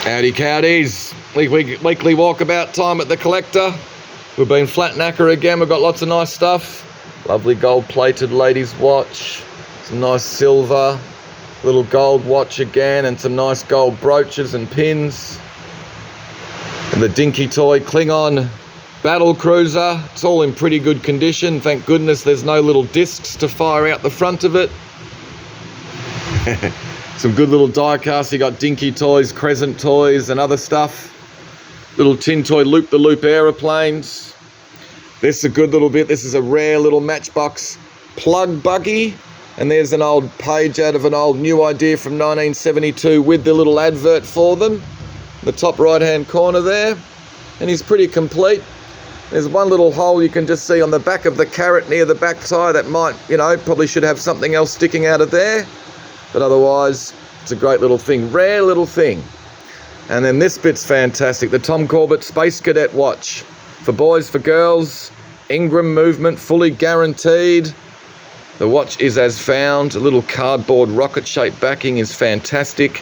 Howdy cowdies, weekly walkabout time at the collector. We've been flat knacker again, we've got lots of nice stuff. Lovely gold plated ladies watch, some nice silver, little gold watch again, and some nice gold brooches and pins. And the dinky toy Klingon battle cruiser, it's all in pretty good condition. Thank goodness there's no little discs to fire out the front of it. Some good little die casts. You got dinky toys, crescent toys and other stuff. Little tin toy loop-the-loop aeroplanes. This is a good little bit. This is a rare little Matchbox plug buggy. And there's an old page out of an old New Idea from 1972 with the little advert for them. The top right-hand corner there. And he's pretty complete. There's one little hole you can just see on the back of the carrot near the back tyre that might, probably should have something else sticking out of there. But otherwise, it's a great little thing, rare little thing. And then this bit's fantastic, the Tom Corbett Space Cadet watch. For boys, for girls, Ingram movement, fully guaranteed. The watch is as found. A little cardboard rocket-shaped backing is fantastic.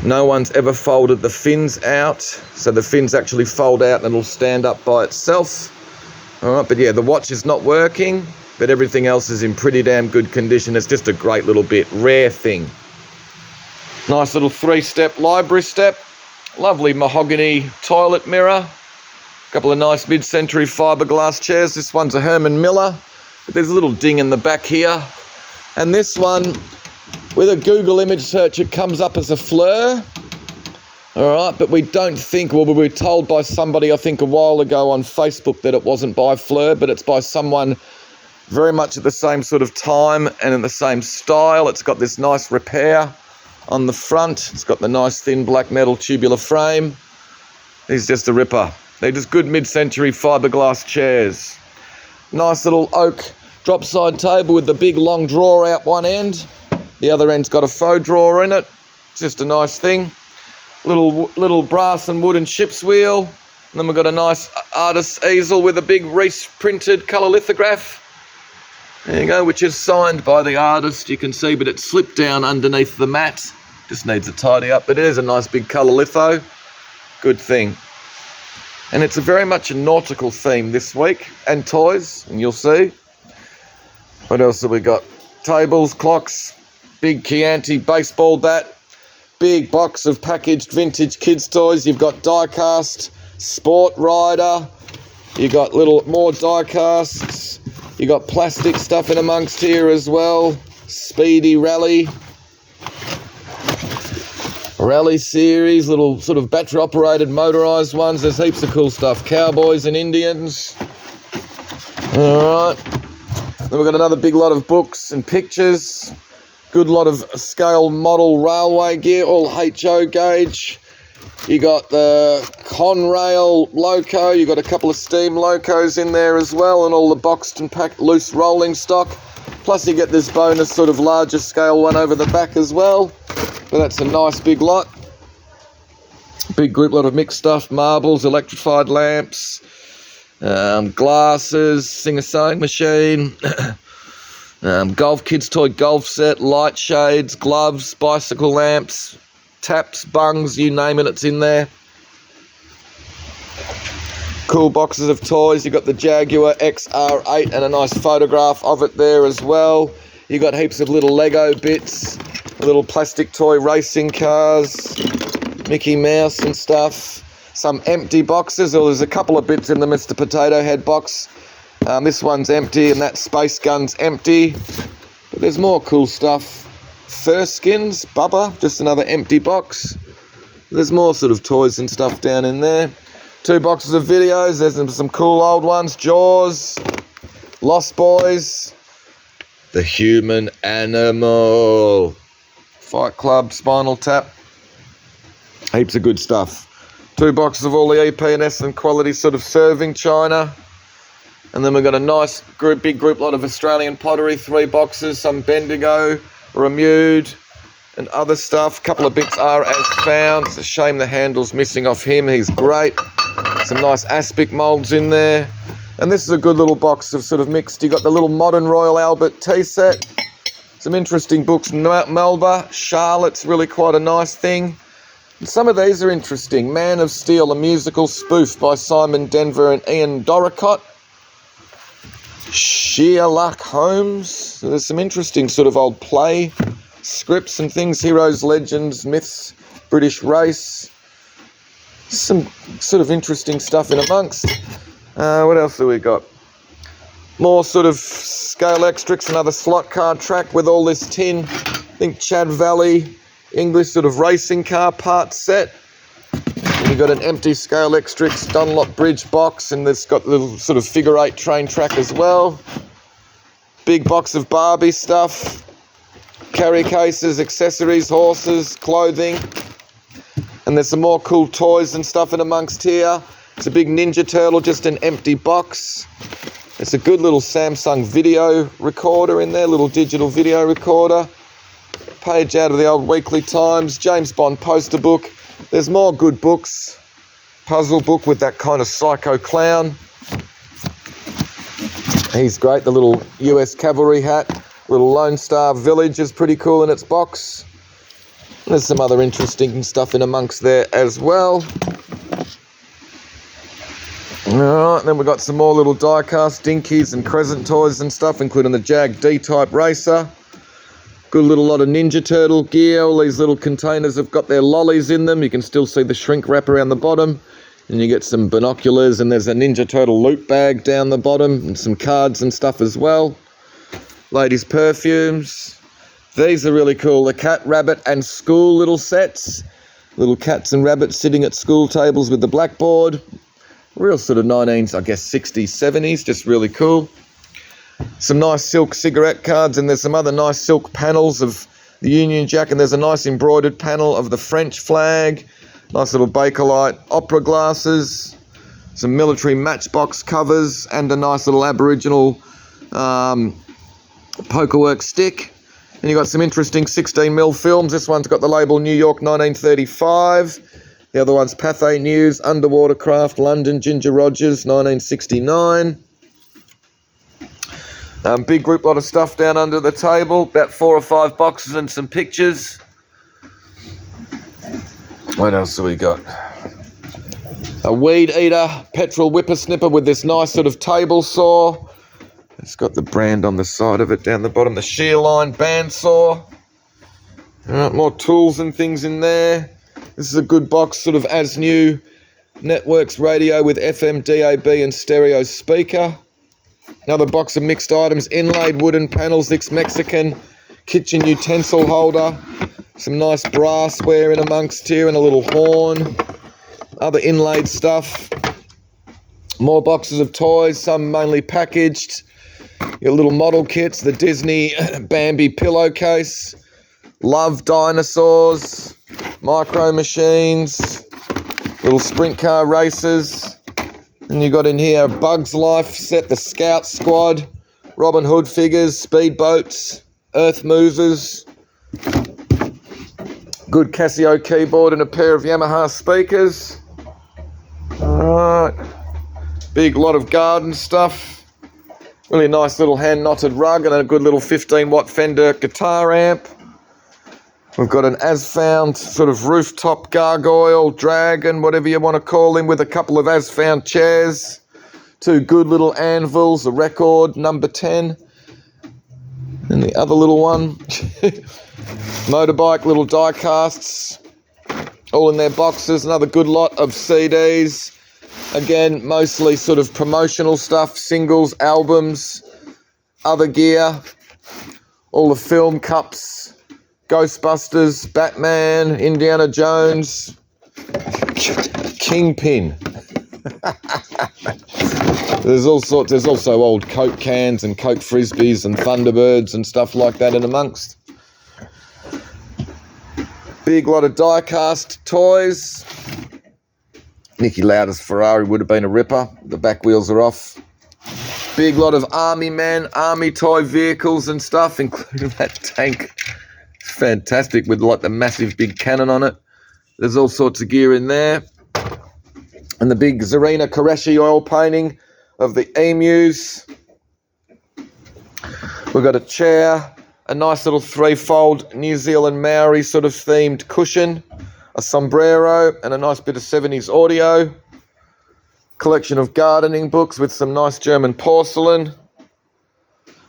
No one's ever folded the fins out, so the fins actually fold out and it'll stand up by itself. All right, but yeah, the watch is not working, but everything else is in pretty damn good condition. It's just a great little bit, rare thing. Nice little 3-step library step. Lovely mahogany toilet mirror. A couple of nice mid-century fiberglass chairs. This one's a Herman Miller, but there's a little ding in the back here. And this one, with a Google image search, it comes up as a Fleur. All right, but we don't think, well, we were told by somebody, I think a while ago on Facebook, that it wasn't by Fleur, but it's by someone very much at the same sort of time and in the same style. It's got this nice repair on the front. It's got the nice thin black metal tubular frame. He's just a ripper. They're just good mid-century fiberglass chairs. Nice little oak drop side table with the big long drawer out one end. The other end's got a faux drawer in it. It's just a nice thing. Little brass and wooden ship's wheel. And then we've got a nice artist's easel with a big Reese printed colour lithograph. There you go, which is signed by the artist, you can see, but it's slipped down underneath the mat. Just needs a tidy up, but it is a nice big colour litho. Good thing. And it's a very much a nautical theme this week, and toys, and you'll see. What else have we got? Tables, clocks, big Chianti baseball bat, big box of packaged vintage kids' toys. You've got die cast, Sport Rider, you got more die casts. You got plastic stuff in amongst here as well. Speedy Rally series, little sort of battery operated motorised ones. There's heaps of cool stuff. Cowboys and Indians. Alright. Then we've got another big lot of books and pictures. Good lot of scale model railway gear, all HO gauge. You got the Conrail loco, you got a couple of steam locos in there as well, and all the boxed and packed loose rolling stock. Plus you get this bonus sort of larger scale one over the back as well. But that's a nice big lot. Big group lot of mixed stuff, marbles, electrified lamps, glasses, Singer sewing machine, golf kids toy golf set, light shades, gloves, bicycle lamps, taps, bungs, you name it, it's in there. Cool boxes of toys. You got the Jaguar XR8 and a nice photograph of it there as well. You got heaps of little Lego bits, little plastic toy racing cars, Mickey Mouse and stuff. Some empty boxes. Oh, there's a couple of bits in the Mr. Potato Head box. This one's empty and that Space Gun's empty. But there's more cool stuff. Fur skins, Bubba, just another empty box. There's more sort of toys and stuff down in there. 2 boxes of videos, there's some cool old ones. Jaws, Lost Boys, The Human Animal, Fight Club, Spinal Tap. Heaps of good stuff. 2 boxes of all the EP&S and quality sort of serving china. And then we've got a nice big group lot of Australian pottery, 3 boxes, some Bendigo, Remude and other stuff. A couple of bits are as found. It's a shame the handle's missing off him. He's great. Some nice aspic moulds in there. And this is a good little box of sort of mixed. You got the little modern Royal Albert tea set. Some interesting books. Melba, Charlotte's really quite a nice thing. And some of these are interesting. Man of Steel, a musical spoof by Simon Denver and Ian Doricott. Sherlock Holmes. So there's some interesting sort of old play scripts and things. Heroes, legends, myths, British race. Some sort of interesting stuff in amongst. What else do we got? More sort of scale extras, another slot car track with all this tin. I think Chad Valley English sort of racing car part set. And you've got an empty scale extras Dunlop bridge box, and there's got a little sort of figure 8 train track as well. Big box of Barbie stuff. Carry cases, accessories, horses, clothing. And there's some more cool toys and stuff in amongst here. It's a big Ninja Turtle, just an empty box. It's a good little Samsung video recorder in there, little digital video recorder. Page out of the old Weekly Times, James Bond poster book. There's more good books. Puzzle book with that kind of psycho clown. He's great, the little US cavalry hat. Little Lone Star Village is pretty cool in its box. There's some other interesting stuff in amongst there as well. Alright, then we've got some more little die-cast dinkies and Crescent toys and stuff, including the Jag D-Type Racer. Good little lot of Ninja Turtle gear. All these little containers have got their lollies in them. You can still see the shrink wrap around the bottom. And you get some binoculars, and there's a Ninja Turtle loot bag down the bottom, and some cards and stuff as well. Ladies' perfumes. These are really cool. The cat, rabbit and school little sets. Little cats and rabbits sitting at school tables with the blackboard. Real sort of 19s, I guess 60s, 70s. Just really cool. Some nice silk cigarette cards, and there's some other nice silk panels of the Union Jack, and there's a nice embroidered panel of the French flag. Nice little Bakelite opera glasses. Some military matchbox covers, and a nice little Aboriginal pokerwork stick. And you've got some interesting 16mm films. This one's got the label New York 1935. The other one's Pathé News, Underwater Craft, London, Ginger Rogers, 1969. Big group lot of stuff down under the table. About 4 or 5 boxes and some pictures. What else have we got? A weed eater, petrol whippersnipper with this nice sort of table saw. It's got the brand on the side of it down the bottom. The Shearline bandsaw. More tools and things in there. This is a good box, sort of as new. Networks radio with FM, DAB and stereo speaker. Another box of mixed items. Inlaid wooden panels, this Mexican kitchen utensil holder. Some nice brassware in amongst here and a little horn. Other inlaid stuff. More boxes of toys, some mainly packaged. Your little model kits, the Disney Bambi pillowcase, Love dinosaurs, micro machines, little sprint car races. And you got in here Bugs Life set, the Scout Squad, Robin Hood figures, speedboats, Earth Movers, good Casio keyboard and a pair of Yamaha speakers. Alright, big lot of garden stuff. Really nice little hand-knotted rug and a good little 15-watt Fender guitar amp. We've got an as-found sort of rooftop gargoyle, dragon, whatever you want to call him, with a couple of as-found chairs. 2 good little anvils, a record, number 10. And the other little one. Motorbike, little die casts. All in their boxes. Another good lot of CDs. Again, mostly sort of promotional stuff, singles, albums, other gear, all the film cups, Ghostbusters, Batman, Indiana Jones, Kingpin. There's all sorts. There's also old Coke cans and Coke Frisbees and Thunderbirds and stuff like that in amongst. Big lot of die-cast toys. Nicky Lauda's Ferrari would have been a ripper. The back wheels are off. Big lot of army man, army toy vehicles and stuff, including that tank. It's fantastic with like the massive big cannon on it. There's all sorts of gear in there. And the big Zarina Koreshi oil painting of the emus. We've got a chair, a nice little 3-fold New Zealand Maori sort of themed cushion. a sombrero, and a nice bit of 70s audio. Collection of gardening books with some nice German porcelain.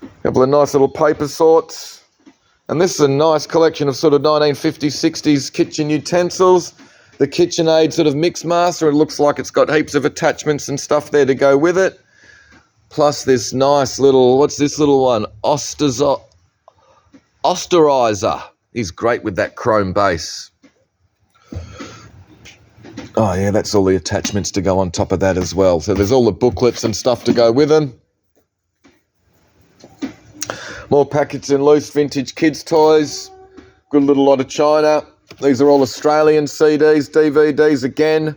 A couple of nice little paper sorts. And this is a nice collection of sort of 1950s, 60s kitchen utensils. The KitchenAid sort of mix master. It looks like it's got heaps of attachments and stuff there to go with it. Plus this nice little, what's this little one? Osterizer. He's great with that chrome base. Oh yeah, that's all the attachments to go on top of that as well. So there's all the booklets and stuff to go with them. More packets and loose vintage kids' toys. Good little lot of China. These are all Australian CDs, DVDs again.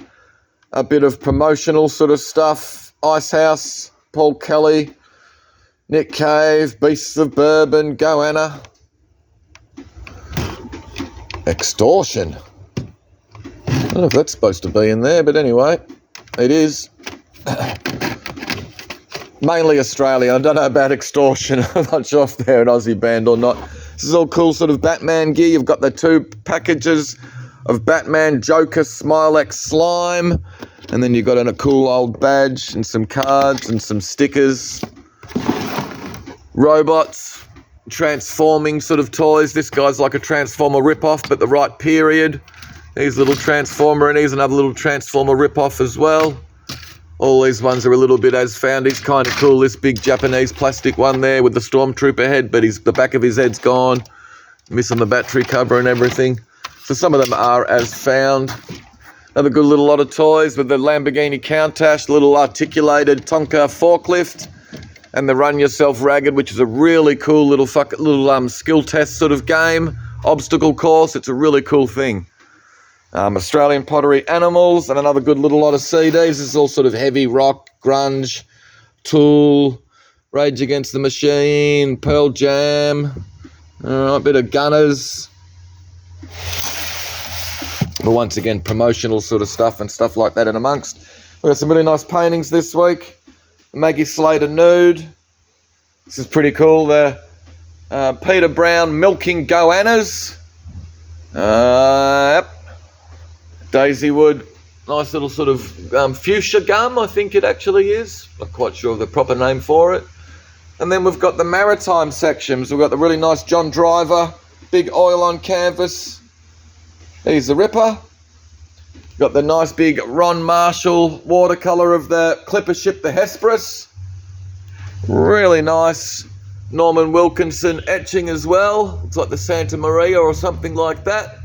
A bit of promotional sort of stuff. Icehouse, Paul Kelly, Nick Cave, Beasts of Bourbon, Goanna. Extortion. I don't know if that's supposed to be in there, but anyway, it is. Mainly Australia. I don't know about Extortion. I'm not sure if they're an Aussie band or not. This is all cool sort of Batman gear. You've got the 2 packages of Batman, Joker, Smilex, Slime. And then you've got a cool old badge and some cards and some stickers. Robots, transforming sort of toys. This guy's like a Transformer rip-off, but the right period. Here's a little Transformer, and here's another little Transformer rip-off as well. All these ones are a little bit as found. He's kind of cool, this big Japanese plastic one there with the Stormtrooper head, but the back of his head's gone. Missing the battery cover and everything. So some of them are as found. Another good little lot of toys with the Lamborghini Countach, little articulated Tonka forklift, and the Run Yourself Ragged, which is a really cool little skill test sort of game. Obstacle course, it's a really cool thing. Australian Pottery Animals, and another good little lot of CDs. This is all sort of heavy rock, grunge, Tool, Rage Against the Machine, Pearl Jam, a bit of Gunners. But once again, promotional sort of stuff and stuff like that in amongst. We've got some really nice paintings this week. Maggie Slater Nude. This is pretty cool. The Peter Brown Milking Goannas. Yep. Daisy Wood, nice little sort of fuchsia gum, I think it actually is. Not quite sure of the proper name for it. And then we've got the maritime sections. We've got the really nice John Driver, big oil on canvas. Here's the Ripper. Got the nice big Ron Marshall watercolour of the clipper ship, the Hesperus. Really nice Norman Wilkinson etching as well. It's like the Santa Maria or something like that.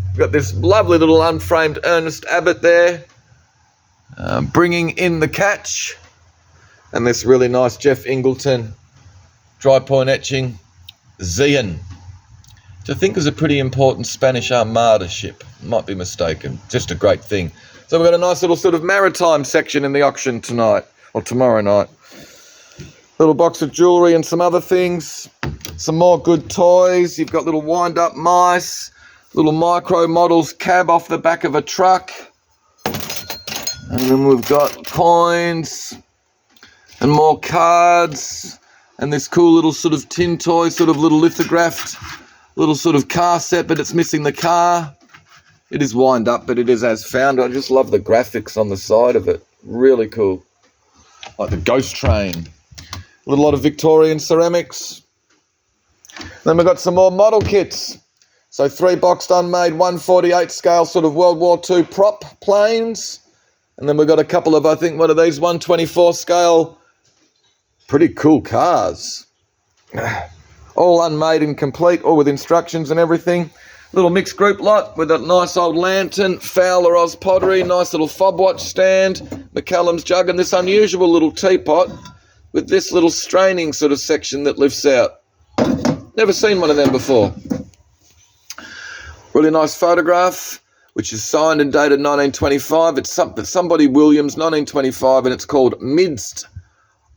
We've got this lovely little unframed Ernest Abbott there, bringing in the catch. And this really nice Jeff Ingleton dry point etching, Zion, which I think is a pretty important Spanish Armada ship. Might be mistaken. Just a great thing. So we've got a nice little sort of maritime section in the auction tonight, or tomorrow night. Little box of jewellery and some other things. Some more good toys. You've got little wind-up mice. Little micro models cab off the back of a truck. And then we've got coins and more cards and this cool little sort of tin toy, sort of little lithographed little sort of car set, but it's missing the car. It is wind up, but it is as found. I just love the graphics on the side of it. Really cool. Like the ghost train. A little lot of Victorian ceramics. Then we've got some more model kits. So 3 boxed unmade 1/48 scale sort of World War II prop planes. And then we've got a couple of, I think, what are these, 1/24 scale, pretty cool cars. All unmade and complete, all with instructions and everything. Little mixed group lot with a nice old lantern, Fowler Oz Pottery, nice little fob watch stand, McCallum's jug, and this unusual little teapot with this little straining sort of section that lifts out. Never seen one of them before. Really nice photograph, which is signed and dated 1925. It's somebody Williams, 1925, and it's called Midst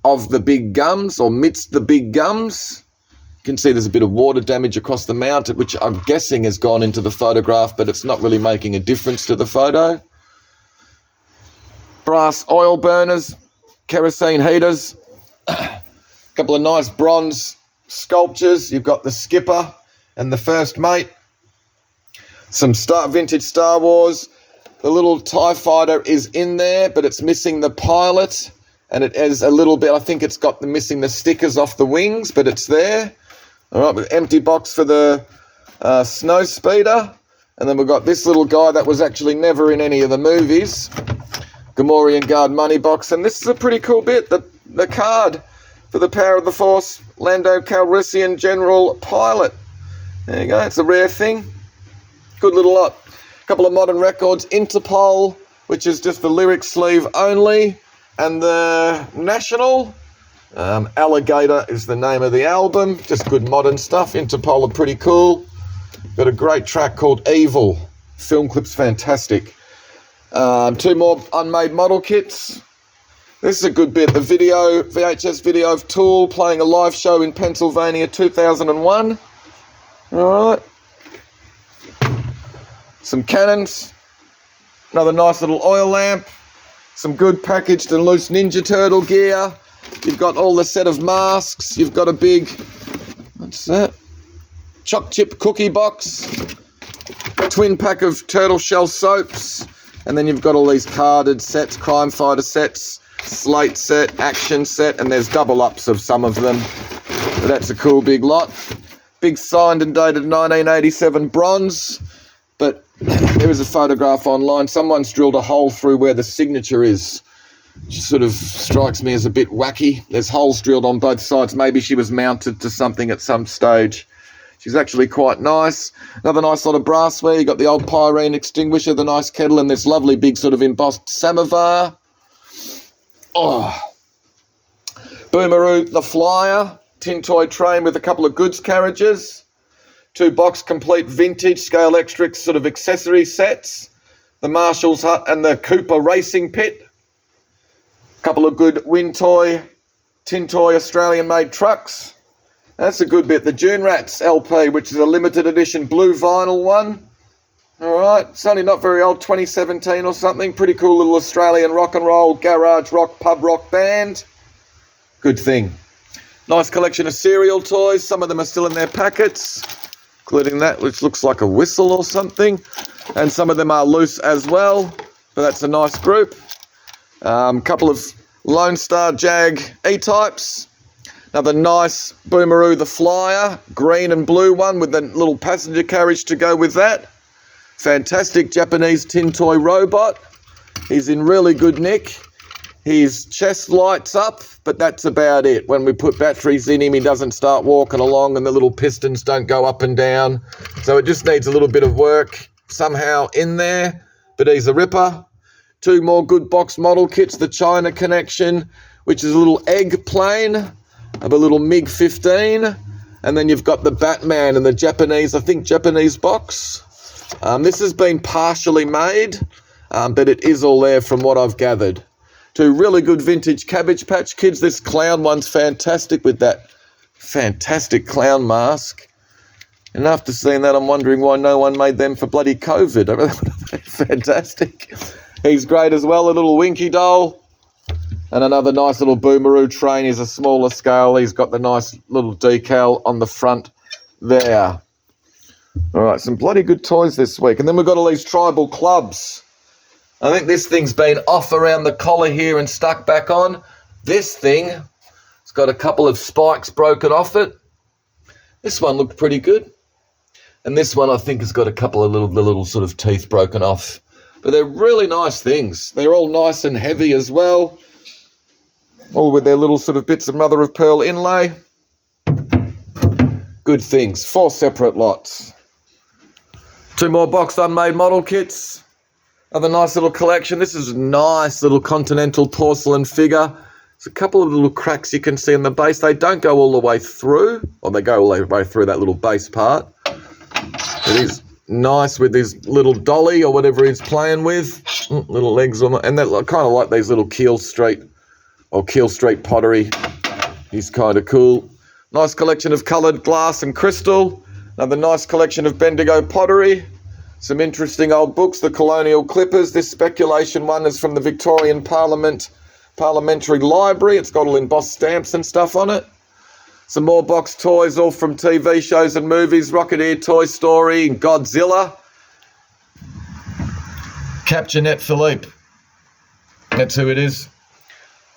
of the Big Gums, or Midst the Big Gums. You can see there's a bit of water damage across the mount, which I'm guessing has gone into the photograph, but it's not really making a difference to the photo. Brass oil burners, kerosene heaters, a couple of nice bronze sculptures. You've got the skipper and the first mate. Some vintage Star Wars. The little TIE fighter is in there, but it's missing the pilot. And it has a little bit, I think it's got missing the stickers off the wings, but it's there. All right, with empty box for the snow speeder. And then we've got this little guy that was actually never in any of the movies. Gamorrean Guard money box. And this is a pretty cool bit, the card for the Power of the Force, Lando Calrissian General Pilot. There you go, it's a rare thing. Good little lot. A couple of modern records, Interpol, which is just the lyric sleeve only. And the National, Alligator is the name of the album. Just good modern stuff. Interpol are pretty cool. Got a great track called Evil. Film clip's fantastic. 2 more unmade model kits. This is a good bit. The VHS video of Tool playing a live show in Pennsylvania 2001. All right. Some cannons. Another nice little oil lamp. Some good packaged and loose Ninja Turtle gear. You've got all the set of masks. You've got a big, what's that? Choc chip cookie box. Twin pack of turtle shell soaps. And then you've got all these carded sets, crime fighter sets, slate set, action set, and there's double ups of some of them. But that's a cool big lot. Big signed and dated 1987 bronze. But there is a photograph online. Someone's drilled a hole through where the signature is. Which sort of strikes me as a bit wacky. There's holes drilled on both sides. Maybe she was mounted to something at some stage. She's actually quite nice. Another nice lot of brassware. You got the old pyrene extinguisher, the nice kettle, and this lovely big sort of embossed samovar. Oh. Boomeroo the Flyer. Tin toy train with a couple of goods carriages. 2 box complete vintage scale extra sort of accessory sets. The Marshall's Hut and the Cooper Racing Pit. Couple of good wind toy, tin toy Australian made trucks. That's a good bit. The Dune Rats LP, which is a limited edition blue vinyl one. All right, it's only not very old, 2017 or something. Pretty cool little Australian rock and roll, garage rock, pub rock band. Good thing. Nice collection of cereal toys. Some of them are still in their packets, including that, which looks like a whistle or something. And some of them are loose as well, but that's a nice group. Couple of Lone Star Jag E-types. Another nice Boomeroo the Flyer, green and blue one with the little passenger carriage to go with that. Fantastic Japanese tin toy robot. He's in really good nick. His chest lights up, but that's about it. When we put batteries in him, he doesn't start walking along and the little pistons don't go up and down. So it just needs a little bit of work somehow in there, but he's a ripper. 2 more good box model kits, the China Connection, which is a little egg plane of a little MiG-15. And then you've got the Batman and the Japanese, I think Japanese box. This has been partially made, but it is all there from what I've gathered. 2 really good vintage Cabbage Patch Kids. This clown one's fantastic with that fantastic clown mask. And after seeing that, I'm wondering why no one made them for bloody COVID. I mean, that would have been fantastic. He's great as well, a little Winky doll. And another nice little Boomeroo train. He's a smaller scale. He's got the nice little decal on the front there. All right, some bloody good toys this week. And then we've got all these tribal clubs. I think this thing's been off around the collar here and stuck back on. This thing, it's got a couple of spikes broken off it. This one looked pretty good. And this one, I think, has got a couple of little sort of teeth broken off. But they're really nice things. They're all nice and heavy as well. All with their little sort of bits of mother of pearl inlay. Good things. 4 separate lots. 2 more boxed unmade model kits. Another nice little collection. This is a nice little continental porcelain figure. There's a couple of little cracks you can see in the base. They don't go all the way through. Or they go all the way through that little base part. It is nice with his little dolly or whatever he's playing with. Little legs on it. And they're kind of like these little Keel Street pottery. He's kind of cool. Nice collection of coloured glass and crystal. Another nice collection of Bendigo pottery. Some interesting old books. The Colonial Clippers. This speculation one is from the Victorian Parliamentary Library. It's got all embossed stamps and stuff on it. Some more box toys, all from TV shows and movies. Rocketeer, Toy Story, Godzilla. Capture Net Philippe. That's who it is.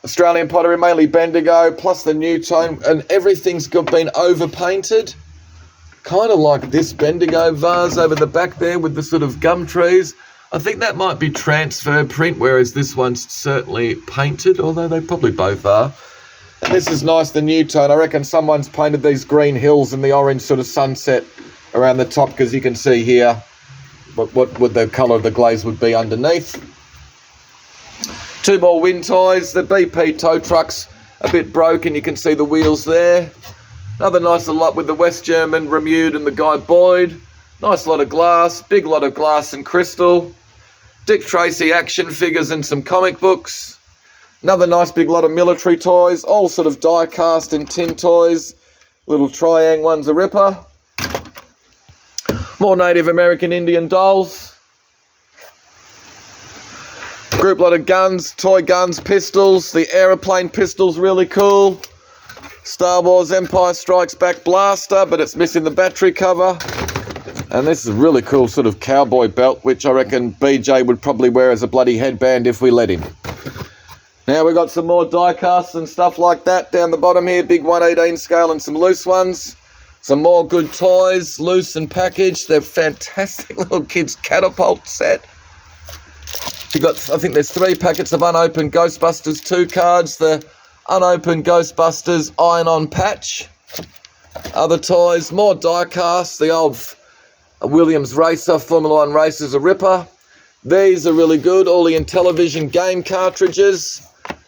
Australian pottery, mainly Bendigo, plus the new tone, and everything's been overpainted. Kind of like this Bendigo vase over the back there with the sort of gum trees. I think that might be transfer print, whereas this one's certainly painted, although they probably both are. And this is nice, the new tone. I reckon someone's painted these green hills and the orange sort of sunset around the top, because you can see here what the colour of the glaze would be underneath. Two more wind toys. The BP tow truck's a bit broken. You can see the wheels there. Another nice lot with the West German Remude and the Guy Boyd. Nice lot of glass. Big lot of glass and crystal. Dick Tracy action figures and some comic books. Another nice big lot of military toys. All sort of die cast and tin toys. Little Triang one's a ripper. More Native American Indian dolls. Group lot of guns, toy guns, pistols. The aeroplane pistol's really cool. Star Wars Empire Strikes Back blaster, but it's missing the battery cover. And this is a really cool sort of cowboy belt, which I reckon BJ would probably wear as a bloody headband if we let him. Now we've got some more die casts and stuff like that down the bottom here. Big 1/18 scale and some loose ones. Some more good toys, loose and packaged. They're fantastic little kids' catapult set. You got, I think there's 3 packets of unopened Ghostbusters 2 cards. The unopened Ghostbusters iron-on patch. Other toys, more die casts. The old Williams Racer, Formula 1 Racer's a ripper. These are really good. All the Intellivision game cartridges.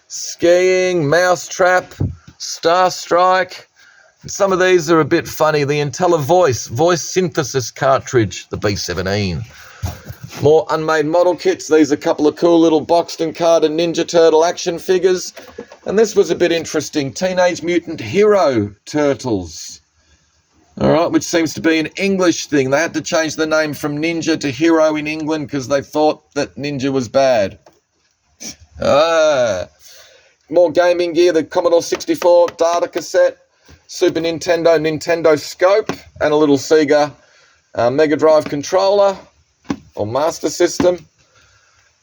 Skiing, Mousetrap, Star Strike. Some of these are a bit funny. The IntelliVoice voice synthesis cartridge, the B17. More unmade model kits. These are a couple of cool little boxed and carded Ninja Turtle action figures. And this was a bit interesting. Teenage Mutant Hero Turtles. All right, which seems to be an English thing. They had to change the name from Ninja to Hero in England because they thought that Ninja was bad. More gaming gear. The Commodore 64 data cassette. Super Nintendo, Nintendo Scope, and a little Sega Mega Drive controller or Master System.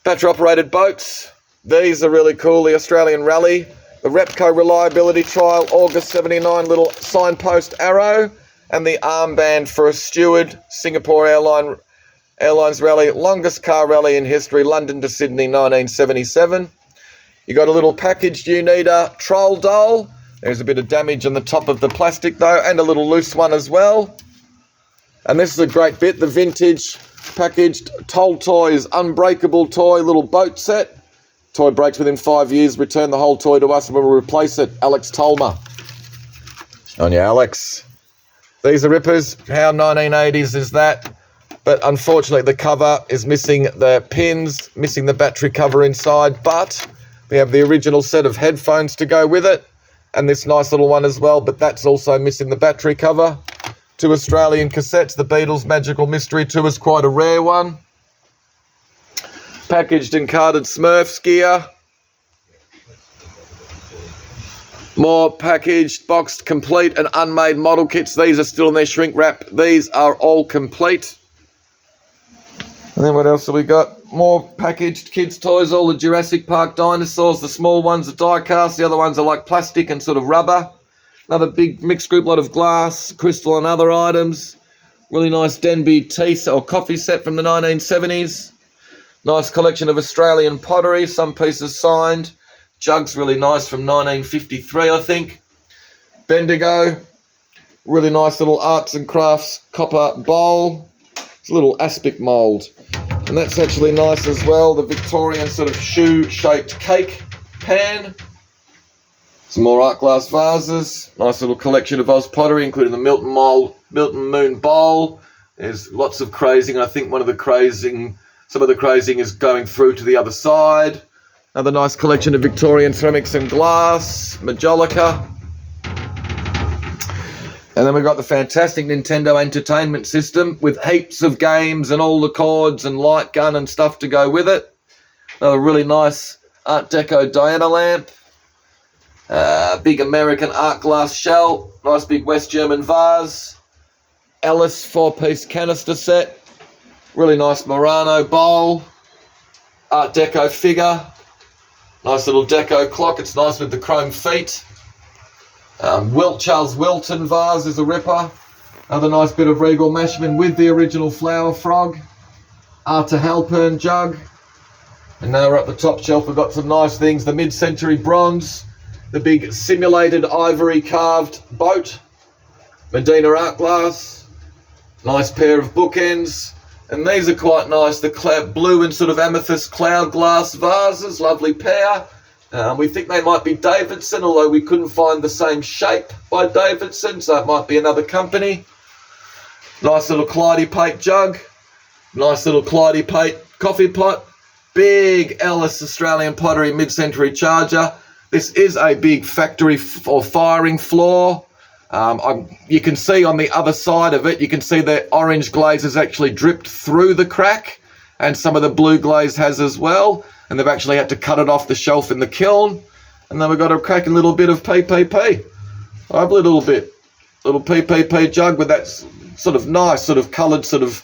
Battery-operated boats. These are really cool. The Australian Rally. The Repco Reliability Trial, August 79, little signpost arrow. And the armband for a steward, Singapore Airlines Rally. Longest car rally in history, London to Sydney, 1977. You got a little packaged Unida troll doll. There's a bit of damage on the top of the plastic though, and a little loose one as well. And this is a great bit, the vintage packaged Toll Toys Unbreakable toy little boat set. Toy breaks within 5 years, return the whole toy to us and we'll replace it. Alex Tolmer. On you, Alex. These are rippers. How 1980s is that? But unfortunately the cover is missing the pins, missing the battery cover inside, but we have the original set of headphones to go with it. And this nice little one as well, but that's also missing the battery cover. 2 Australian cassettes. The Beatles Magical Mystery 2 is quite a rare one. Packaged and carded Smurfs gear. More packaged, boxed, complete and unmade model kits. These are still in their shrink wrap. These are all complete. And then what else have we got? More packaged kids' toys, all the Jurassic Park dinosaurs. The small ones are die cast, the other ones are like plastic and sort of rubber. Another big mixed group lot of glass, crystal and other items. Really nice Denby tea or coffee set from the 1970s. Nice collection of Australian pottery, some pieces signed. Jug's really nice from 1953, I think. Bendigo. Really nice little arts and crafts copper bowl. It's a little aspic mould. And that's actually nice as well. The Victorian sort of shoe-shaped cake pan. Some more art glass vases. Nice little collection of Oz pottery, including the Milton Moon bowl. There's lots of crazing. I think some of the crazing is going through to the other side. Another nice collection of Victorian ceramics and glass. Majolica. And then we've got the fantastic Nintendo Entertainment System with heaps of games and all the cords and light gun and stuff to go with it. Another really nice Art Deco Diana lamp. Big American art glass shell. Nice big West German vase. Ellis 4-piece canister set. Really nice Murano bowl. Art Deco figure. Nice little deco clock. It's nice with the chrome feet. Charles Wilton vase is a ripper. Another nice bit of Regal Mashman with the original flower frog. Arthur Halpern jug. And now we're up the top shelf. We've got some nice things. The mid-century bronze. The big simulated ivory carved boat. Medina art glass. Nice pair of bookends. And these are quite nice. The blue and sort of amethyst cloud glass vases. Lovely pair. We think they might be Davidson, although we couldn't find the same shape by Davidson, so it might be another company. Nice little Clyde Pate jug. Nice little Clyde Pate coffee pot. Big Ellis Australian Pottery mid-century charger. This is a big factory or firing floor. You can see on the other side of it, you can see the orange glaze has actually dripped through the crack, and some of the blue glaze has as well. And they've actually had to cut it off the shelf in the kiln. And then we've got a cracking little bit of PPP. Lovely little bit. Little PPP jug with that sort of nice, sort of coloured, sort of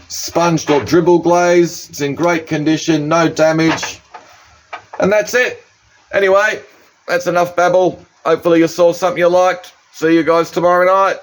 sponged or dribble glaze. It's in great condition, no damage. And that's it. Anyway, that's enough babble. Hopefully you saw something you liked. See you guys tomorrow night.